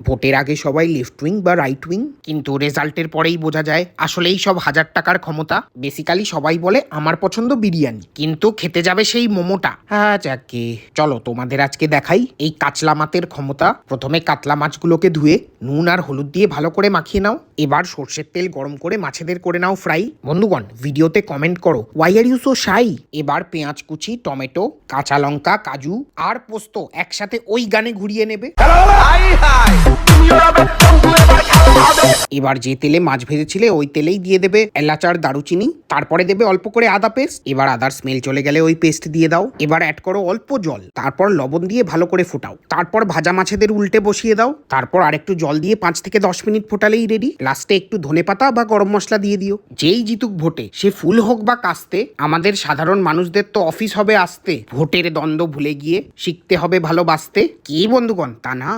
ভোটের আগে সবাই লেফট উইং বা রাইট উইং, কিন্তু রেজাল্টের পরেই বোঝা যায় আসলে এই সব 1000 টাকার ক্ষমতা। বেসিক্যালি সবাই বলে আমার পছন্দ বিরিয়ানি, কিন্তু খেতে যাবে সেই মোমোটা। হ্যাঁ যাকে, চলো তোমাদের আজকে দেখাই এই কাতলা মাছের ক্ষমতা। প্রথমে কাতলা মাছগুলোকে ধুয়ে নুন আর হলুদ দিয়ে ভালো করে মাখিয়ে নাও। এবার সর্ষের তেল গরম করে মাছেদের করে নাও ফ্রাই। বন্ধুগণ, ভিডিওতে কমেন্ট করো why are you so shy. এবার পেঁয়াজ কুচি, টমেটো, কাঁচা লঙ্কা, কাজু আর পোস্ত একসাথে ওই গানে ঘুরিয়ে নেবে। এবার যে তেলে মাছ ভেজেছিলে ওই তেলেই দিয়ে দেবে এলাচ আর দারুচিনি, তারপরে দেবে অল্প করে আদা পেস্ট। এবার আদার স্মেল চলে গেলে ওই পেস্ট দিয়ে দাও। এবার অ্যাড করো অল্প জল, তারপর লবণ দিয়ে ভালো করে ফোটাও। তারপর ভাজা মাছেদের উল্টে বসিয়ে দাও। তারপর আরেকটু জল দিয়ে 5 থেকে 10 মিনিট ফোটালেই রেডি। লাস্টে একটু ধনেপাতা বা গরম মশলা দিয়ে দিও। যেই জিতুক ভোটে, সে ফুল হোক বা কাস্তে, আমাদের সাধারণ মানুষদের তো অফিস হবে আসতে। ভোটের দ্বন্দ্ব ভুলে গিয়ে শিখতে হবে ভালোবাসতে। কি বন্ধুগণ, তা না?